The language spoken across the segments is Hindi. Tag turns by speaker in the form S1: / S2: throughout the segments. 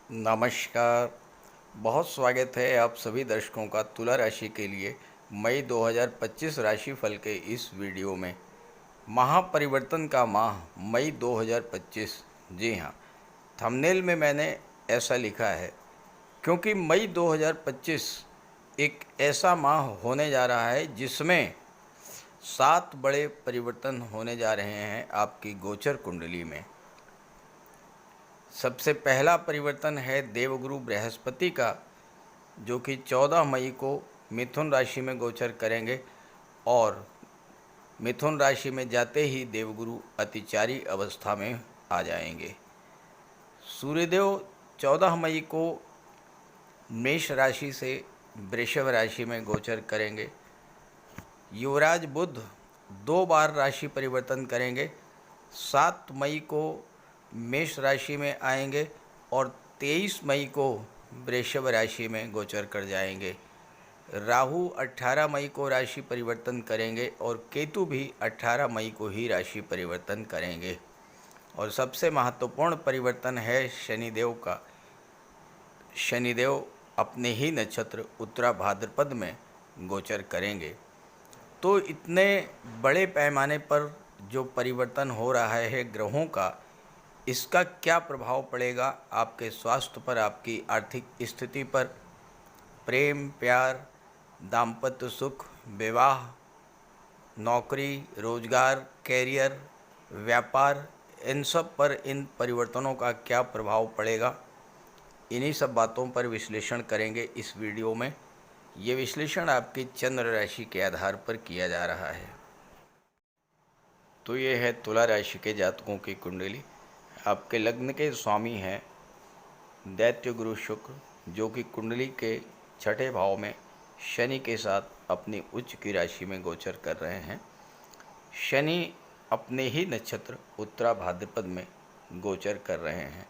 S1: नमस्कार। बहुत स्वागत है आप सभी दर्शकों का तुला राशि के लिए मई 2025 राशिफल के इस वीडियो में। महापरिवर्तन का माह मई 2025। जी हाँ, थंबनेल में मैंने ऐसा लिखा है क्योंकि मई 2025 एक ऐसा माह होने जा रहा है जिसमें 7 बड़े परिवर्तन होने जा रहे हैं आपकी गोचर कुंडली में। सबसे पहला परिवर्तन है देवगुरु बृहस्पति का, जो कि 14 मई को मिथुन राशि में गोचर करेंगे और मिथुन राशि में जाते ही देवगुरु अतिचारी अवस्था में आ जाएंगे। सूर्यदेव 14 मई को मेष राशि से वृषभ राशि में गोचर करेंगे। युवराज बुध 2 बार राशि परिवर्तन करेंगे। 7 मई को मेष राशि में आएंगे और 23 मई को वृषभ राशि में गोचर कर जाएंगे। राहु 18 मई को राशि परिवर्तन करेंगे और केतु भी 18 मई को ही राशि परिवर्तन करेंगे। और सबसे महत्वपूर्ण परिवर्तन है शनिदेव का। शनिदेव अपने ही नक्षत्र उत्तरा भाद्रपद में गोचर करेंगे। तो इतने बड़े पैमाने पर जो परिवर्तन हो रहा है ग्रहों का, इसका क्या प्रभाव पड़ेगा आपके स्वास्थ्य पर, आपकी आर्थिक स्थिति पर, प्रेम प्यार, दाम्पत्य सुख, विवाह, नौकरी, रोजगार, कैरियर, व्यापार, इन सब पर इन परिवर्तनों का क्या प्रभाव पड़ेगा, इन्हीं सब बातों पर विश्लेषण करेंगे इस वीडियो में। ये विश्लेषण आपकी चंद्र राशि के आधार पर किया जा रहा है। तो ये है तुला राशि के जातकों की कुंडली। आपके लग्न के स्वामी हैं दैत्य गुरु शुक्र, जो कि कुंडली के 6ठे भाव में शनि के साथ अपनी उच्च की राशि में गोचर कर रहे हैं। शनि अपने ही नक्षत्र उत्तरा भाद्रपद में गोचर कर रहे हैं।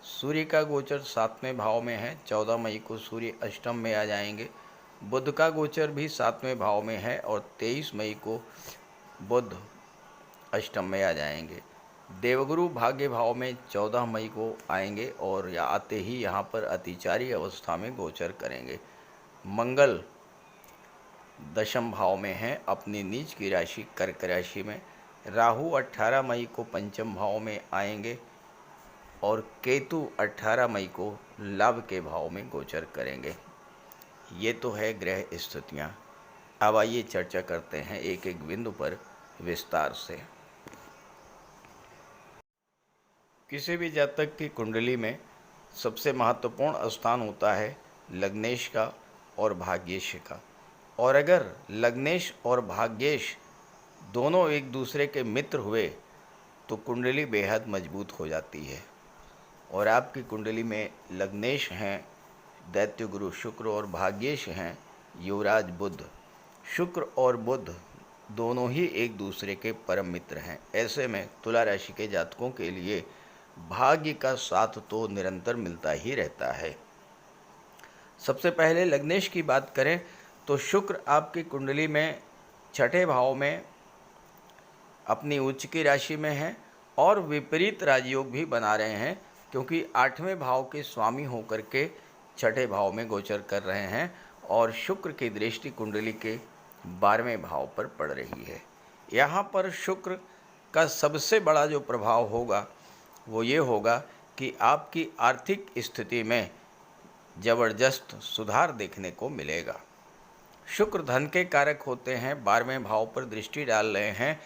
S1: सूर्य का गोचर 7वें भाव में है। 14 मई को सूर्य अष्टम में आ जाएंगे। बुध का गोचर भी 7वें भाव में है और 23 मई को बुध अष्टम में आ जाएंगे। देवगुरु भाग्य भाव में 14 मई को आएंगे और या आते ही यहाँ पर अतिचारी अवस्था में गोचर करेंगे। मंगल दशम भाव में है अपनी नीच की राशि कर्क राशि में। राहु 18 मई को पंचम भाव में आएंगे और केतु 18 मई को लाभ के भाव में गोचर करेंगे। ये तो है ग्रह स्थितियाँ। अब आइए चर्चा करते हैं एक एक बिंदु पर विस्तार से। किसी भी जातक की कुंडली में सबसे महत्वपूर्ण स्थान होता है लग्नेश का और भाग्येश का। और अगर लग्नेश और भाग्येश दोनों एक दूसरे के मित्र हुए तो कुंडली बेहद मजबूत हो जाती है। और आपकी कुंडली में लग्नेश हैं दैत्य गुरु शुक्र और भाग्येश हैं युवराज बुध। शुक्र और बुध दोनों ही एक दूसरे के परम मित्र हैं। ऐसे में तुला राशि के जातकों के लिए भाग्य का साथ तो निरंतर मिलता ही रहता है। सबसे पहले लग्नेश की बात करें तो शुक्र आपकी कुंडली में 6ठे भाव में अपनी उच्च की राशि में है और विपरीत राजयोग भी बना रहे हैं, क्योंकि 8वें भाव के स्वामी होकर के 6ठे भाव में गोचर कर रहे हैं और शुक्र की दृष्टि कुंडली के 12वें भाव पर पड़ रही है। यहाँ पर शुक्र का सबसे बड़ा जो प्रभाव होगा वो ये होगा कि आपकी आर्थिक स्थिति में ज़बरदस्त सुधार देखने को मिलेगा। शुक्र धन के कारक होते हैं, 12वें भाव पर दृष्टि डाल रहे हैं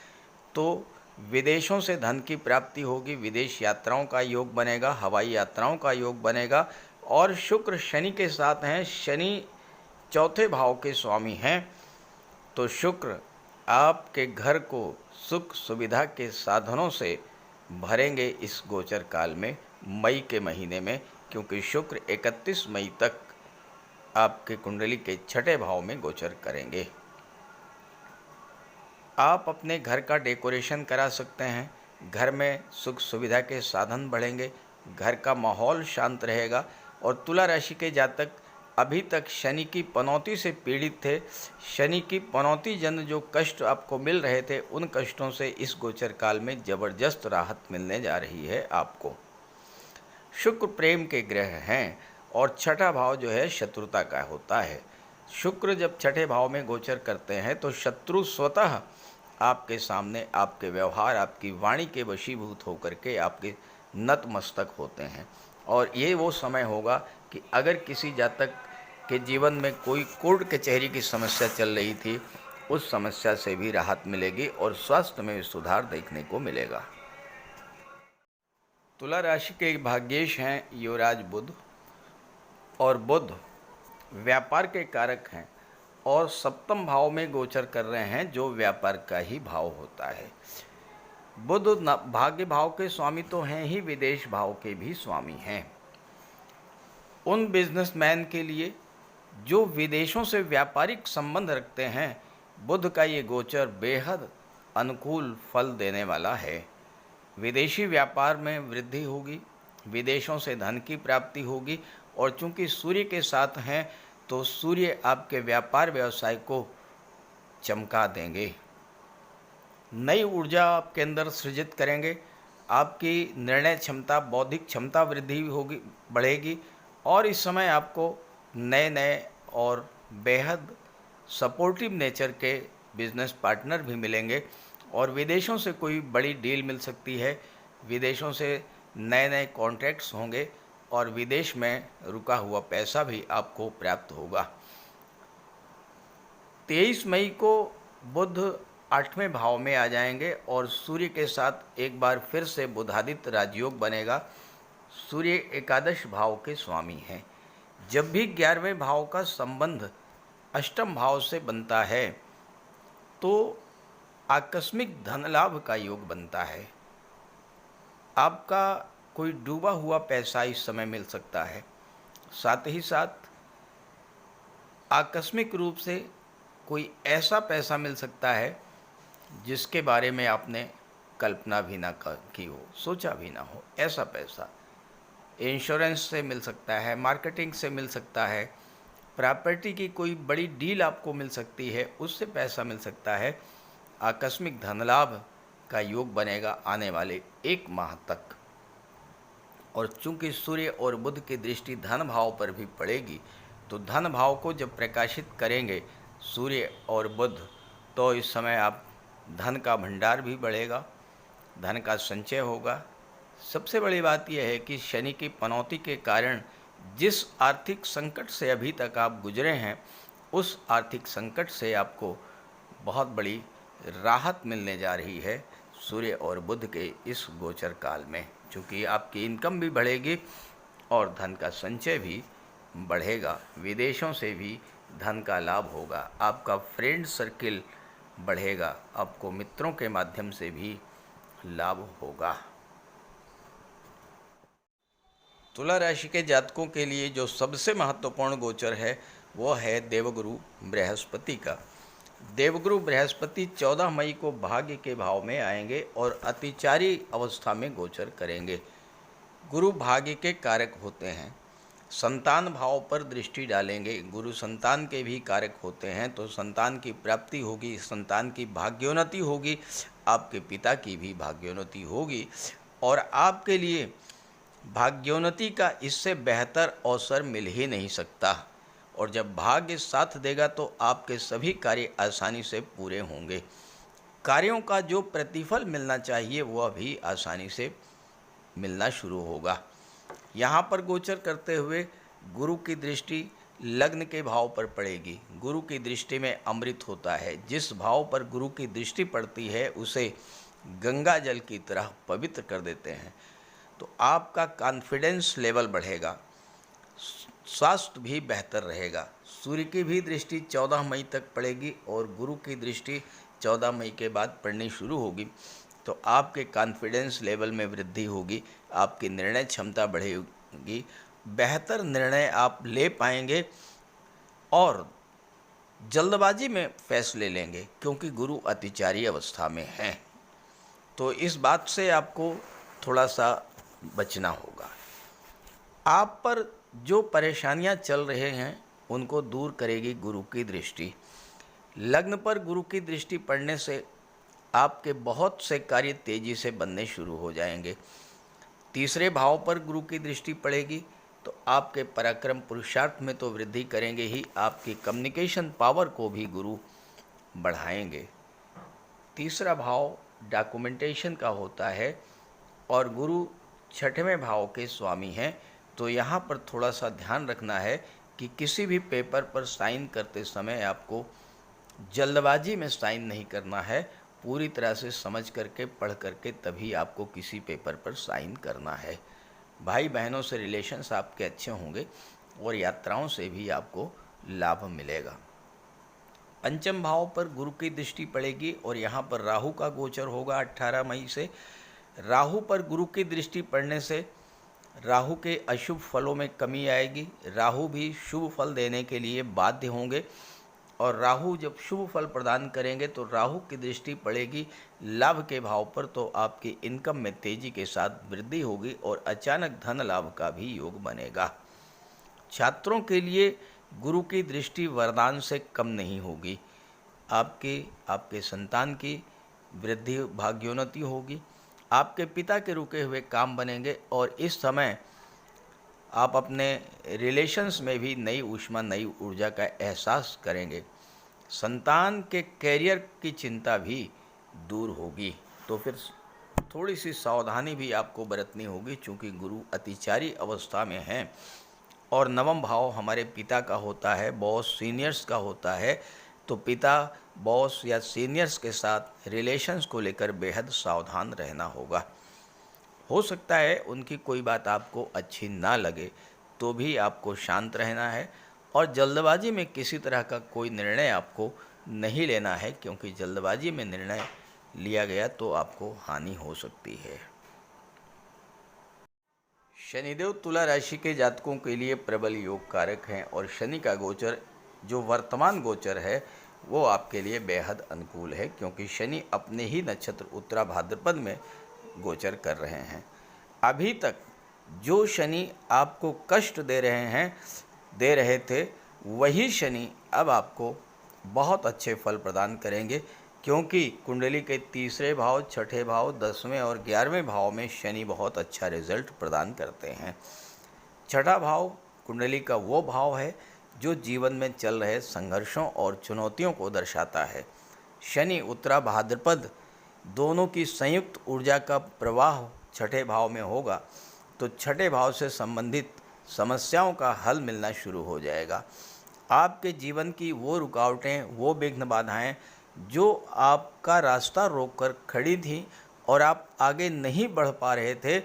S1: तो विदेशों से धन की प्राप्ति होगी, विदेश यात्राओं का योग बनेगा, हवाई यात्राओं का योग बनेगा। और शुक्र शनि के साथ हैं, शनि 4थे भाव के स्वामी हैं, तो शुक्र आपके घर को सुख सुविधा के साधनों से भरेंगे इस गोचर काल में, मई के महीने में, क्योंकि शुक्र 31 मई तक आपके कुंडली के 6ठे भाव में गोचर करेंगे। आप अपने घर का डेकोरेशन करा सकते हैं, घर में सुख सुविधा के साधन बढ़ेंगे, घर का माहौल शांत रहेगा। और तुला राशि के जातक अभी तक शनि की पनौती से पीड़ित थे, शनि की पनौती जन जो कष्ट आपको मिल रहे थे, उन कष्टों से इस गोचर काल में ज़बरदस्त राहत मिलने जा रही है आपको। शुक्र प्रेम के ग्रह हैं और छठा भाव जो है शत्रुता का होता है। शुक्र जब छठे भाव में गोचर करते हैं तो शत्रु स्वतः आपके सामने आपके व्यवहार, आपकी वाणी के वशीभूत होकर के आपके नतमस्तक होते हैं। और ये वो समय होगा कि अगर किसी जातक के जीवन में कोई कोर्ट कचहरी की समस्या चल रही थी, उस समस्या से भी राहत मिलेगी और स्वास्थ्य में सुधार देखने को मिलेगा। तुला राशि के भाग्येश हैं युवराज बुध, और बुध व्यापार के कारक हैं और सप्तम भाव में गोचर कर रहे हैं, जो व्यापार का ही भाव होता है। बुध भाग्य भाव के स्वामी तो हैं ही, विदेश भाव के भी स्वामी हैं। उन बिजनेसमैन के लिए जो विदेशों से व्यापारिक संबंध रखते हैं, बुध का ये गोचर बेहद अनुकूल फल देने वाला है। विदेशी व्यापार में वृद्धि होगी, विदेशों से धन की प्राप्ति होगी, और चूंकि सूर्य के साथ हैं तो सूर्य आपके व्यापार व्यवसाय को चमका देंगे, नई ऊर्जा आपके अंदर सृजित करेंगे। आपकी निर्णय क्षमता, बौद्धिक क्षमता वृद्धि होगी, बढ़ेगी, और इस समय आपको नए नए और बेहद सपोर्टिव नेचर के बिजनेस पार्टनर भी मिलेंगे, और विदेशों से कोई बड़ी डील मिल सकती है। विदेशों से नए नए कॉन्ट्रैक्ट्स होंगे और विदेश में रुका हुआ पैसा भी आपको प्राप्त होगा। 23 मई को बुध 8वें भाव में आ जाएंगे और सूर्य के साथ एक बार फिर से बुधादित्य राजयोग बनेगा। सूर्य एकादश भाव के स्वामी हैं। जब भी 11वें भाव का संबंध अष्टम भाव से बनता है तो आकस्मिक धन लाभ का योग बनता है। आपका कोई डूबा हुआ पैसा इस समय मिल सकता है, साथ ही साथ आकस्मिक रूप से कोई ऐसा पैसा मिल सकता है जिसके बारे में आपने कल्पना भी ना की हो, सोचा भी ना हो। ऐसा पैसा इंश्योरेंस से मिल सकता है, मार्केटिंग से मिल सकता है, प्रॉपर्टी की कोई बड़ी डील आपको मिल सकती है, उससे पैसा मिल सकता है। आकस्मिक धन लाभ का योग बनेगा आने वाले 1 माह तक। और चूंकि सूर्य और बुध की दृष्टि धन भाव पर भी पड़ेगी, तो धन भाव को जब प्रकाशित करेंगे सूर्य और बुध, तो इस समय आप धन का भंडार भी बढ़ेगा, धन का संचय होगा। सबसे बड़ी बात यह है कि शनि की पनौती के कारण जिस आर्थिक संकट से अभी तक आप गुजरे हैं, उस आर्थिक संकट से आपको बहुत बड़ी राहत मिलने जा रही है सूर्य और बुध के इस गोचर काल में। चूँकि आपकी इनकम भी बढ़ेगी और धन का संचय भी बढ़ेगा, विदेशों से भी धन का लाभ होगा, आपका फ्रेंड सर्किल बढ़ेगा, आपको मित्रों के माध्यम से भी लाभ होगा। तुला राशि के जातकों के लिए जो सबसे महत्वपूर्ण गोचर है वो है देवगुरु बृहस्पति का। देवगुरु बृहस्पति 14 मई को भाग्य के भाव में आएंगे और अतिचारी अवस्था में गोचर करेंगे। गुरु भाग्य के कारक होते हैं, संतान भाव पर दृष्टि डालेंगे। गुरु संतान के भी कारक होते हैं, तो संतान की प्राप्ति होगी, संतान की भाग्योन्नति होगी, आपके पिता की भी भाग्योन्नति होगी, और आपके लिए भाग्योन्नति का इससे बेहतर अवसर मिल ही नहीं सकता। और जब भाग्य साथ देगा तो आपके सभी कार्य आसानी से पूरे होंगे। कार्यों का जो प्रतिफल मिलना चाहिए वह भी आसानी से मिलना शुरू होगा। यहाँ पर गोचर करते हुए गुरु की दृष्टि लग्न के भाव पर पड़ेगी। गुरु की दृष्टि में अमृत होता है। जिस भाव पर गुरु की दृष्टि पड़ती है उसे गंगा जल की तरह पवित्र कर देते हैं। तो आपका कॉन्फिडेंस लेवल बढ़ेगा, स्वास्थ्य भी बेहतर रहेगा। सूर्य की भी दृष्टि 14 मई तक पड़ेगी और गुरु की दृष्टि 14 मई के बाद पड़नी शुरू होगी। तो आपके कॉन्फिडेंस लेवल में वृद्धि होगी, आपकी निर्णय क्षमता बढ़ेगी, बेहतर निर्णय आप ले पाएंगे और जल्दबाजी में फैसले लेंगे, क्योंकि गुरु अतिचारी अवस्था में हैं। तो इस बात से आपको थोड़ा सा बचना होगा। आप पर जो परेशानियां चल रहे हैं उनको दूर करेगी गुरु की दृष्टि। लग्न पर गुरु की दृष्टि पड़ने से आपके बहुत से कार्य तेजी से बनने शुरू हो जाएंगे। तीसरे भाव पर गुरु की दृष्टि पड़ेगी तो आपके पराक्रम पुरुषार्थ में तो वृद्धि करेंगे ही, आपकी कम्युनिकेशन पावर को भी गुरु बढ़ाएंगे। तीसरा भाव डॉक्यूमेंटेशन का होता है और गुरु छठवें भाव के स्वामी हैं, तो यहाँ पर थोड़ा सा ध्यान रखना है कि किसी भी पेपर पर साइन करते समय आपको जल्दबाजी में साइन नहीं करना है, पूरी तरह से समझ करके पढ़ करके तभी आपको किसी पेपर पर साइन करना है। भाई बहनों से रिलेशंस आपके अच्छे होंगे और यात्राओं से भी आपको लाभ मिलेगा। पंचम भाव पर गुरु की दृष्टि पड़ेगी और यहाँ पर राहु का गोचर होगा 18 मई से। राहु पर गुरु की दृष्टि पड़ने से राहु के अशुभ फलों में कमी आएगी, राहु भी शुभ फल देने के लिए बाध्य होंगे और राहु जब शुभ फल प्रदान करेंगे तो राहु की दृष्टि पड़ेगी लाभ के भाव पर, तो आपकी इनकम में तेजी के साथ वृद्धि होगी और अचानक धन लाभ का भी योग बनेगा। छात्रों के लिए गुरु की दृष्टि वरदान से कम नहीं होगी, आपके संतान की वृद्धि भाग्योन्नति होगी, आपके पिता के रुके हुए काम बनेंगे और इस समय आप अपने रिलेशंस में भी नई ऊष्मा नई ऊर्जा का एहसास करेंगे। संतान के कैरियर की चिंता भी दूर होगी, तो फिर थोड़ी सी सावधानी भी आपको बरतनी होगी, चूँकि गुरु अतिचारी अवस्था में हैं और नवम भाव हमारे पिता का होता है, बॉस सीनियर्स का होता है, तो पिता बॉस या सीनियर्स के साथ रिलेशंस को लेकर बेहद सावधान रहना होगा। हो सकता है उनकी कोई बात आपको अच्छी ना लगे, तो भी आपको शांत रहना है और जल्दबाजी में किसी तरह का कोई निर्णय आपको नहीं लेना है, क्योंकि जल्दबाजी में निर्णय लिया गया तो आपको हानि हो सकती है। शनिदेव तुला राशि के जातकों के लिए प्रबल योग कारक हैं और शनि का गोचर जो वर्तमान गोचर है वो आपके लिए बेहद अनुकूल है, क्योंकि शनि अपने ही नक्षत्र उत्तरा भाद्रपद में गोचर कर रहे हैं। अभी तक जो शनि आपको कष्ट दे रहे थे वही शनि अब आपको बहुत अच्छे फल प्रदान करेंगे, क्योंकि कुंडली के तीसरे भाव, छठे भाव, 10वें और 11वें भाव में शनि बहुत अच्छा रिजल्ट प्रदान करते हैं। छठा भाव कुंडली का वो भाव है जो जीवन में चल रहे संघर्षों और चुनौतियों को दर्शाता है। शनि उत्तरा भाद्रपद दोनों की संयुक्त ऊर्जा का प्रवाह छठे भाव में होगा, तो छठे भाव से संबंधित समस्याओं का हल मिलना शुरू हो जाएगा। आपके जीवन की वो रुकावटें, वो विघ्न बाधाएं जो आपका रास्ता रोककर खड़ी थी और आप आगे नहीं बढ़ पा रहे थे,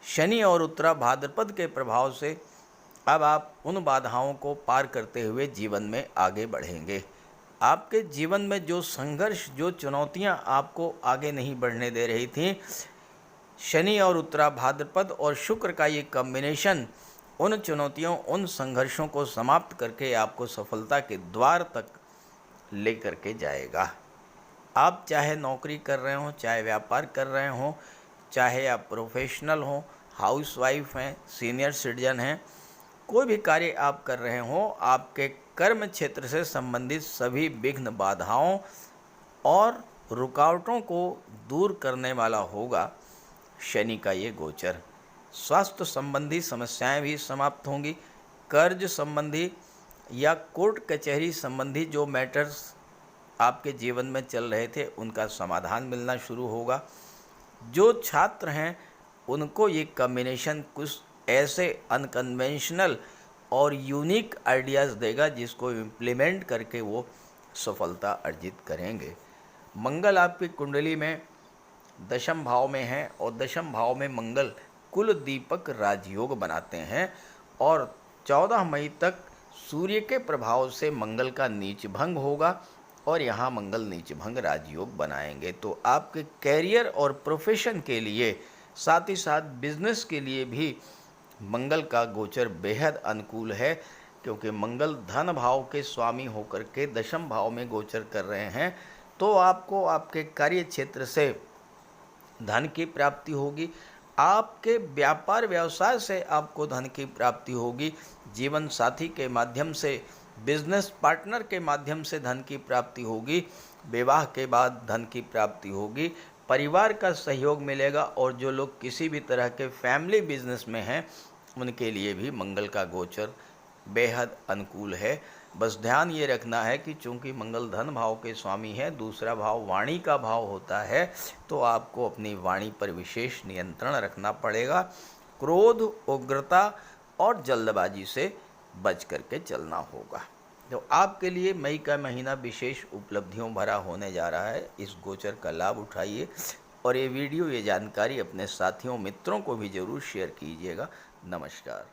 S1: शनि और उत्तरा भाद्रपद के प्रभाव से अब आप उन बाधाओं को पार करते हुए जीवन में आगे बढ़ेंगे। आपके जीवन में जो संघर्ष, जो चुनौतियां आपको आगे नहीं बढ़ने दे रही थीं, शनि और उत्तरा भाद्रपद और शुक्र का ये कॉम्बिनेशन उन चुनौतियों, उन संघर्षों को समाप्त करके आपको सफलता के द्वार तक ले करके जाएगा। आप चाहे नौकरी कर रहे हो, चाहे व्यापार कर रहे हो, चाहे आप प्रोफेशनल हो, हाउसवाइफ हैं, सीनियर सिटीजन हैं, कोई भी कार्य आप कर रहे हो, आपके कर्म क्षेत्र से संबंधित सभी विघ्न बाधाओं और रुकावटों को दूर करने वाला होगा शनि का ये गोचर। स्वास्थ्य संबंधी समस्याएं भी समाप्त होंगी। कर्ज संबंधी या कोर्ट कचहरी संबंधी जो मैटर्स आपके जीवन में चल रहे थे उनका समाधान मिलना शुरू होगा। जो छात्र हैं उनको ये कॉम्बिनेशन कुछ ऐसे अनकन्वेंशनल और यूनिक आइडियाज़ देगा जिसको इम्प्लीमेंट करके वो सफलता अर्जित करेंगे। मंगल आपकी कुंडली में दशम भाव में है और दशम भाव में मंगल कुल दीपक राजयोग बनाते हैं और 14 मई तक सूर्य के प्रभाव से मंगल का नीच भंग होगा और यहाँ मंगल नीच भंग राजयोग बनाएंगे। तो आपके कैरियर और प्रोफेशन के लिए, साथ ही साथ बिजनेस के लिए भी मंगल का गोचर बेहद अनुकूल है, क्योंकि मंगल धन भाव के स्वामी होकर के दशम भाव में गोचर कर रहे हैं। तो आपको आपके कार्य क्षेत्र से धन की प्राप्ति होगी, आपके व्यापार व्यवसाय से आपको धन की प्राप्ति होगी, जीवन साथी के माध्यम से, बिजनेस पार्टनर के माध्यम से धन की प्राप्ति होगी, विवाह के बाद धन की प्राप्ति होगी, परिवार का सहयोग मिलेगा और जो लोग किसी भी तरह के फैमिली बिजनेस में हैं उनके लिए भी मंगल का गोचर बेहद अनुकूल है। बस ध्यान ये रखना है कि चूंकि मंगल धन भाव के स्वामी है, दूसरा भाव वाणी का भाव होता है, तो आपको अपनी वाणी पर विशेष नियंत्रण रखना पड़ेगा। क्रोध, उग्रता और जल्दबाजी से बच करके चलना होगा। तो आपके लिए मई का महीना विशेष उपलब्धियों भरा होने जा रहा है। इस गोचर का लाभ उठाइए और ये वीडियो, ये जानकारी अपने साथियों, मित्रों को भी ज़रूर शेयर कीजिएगा। नमस्कार।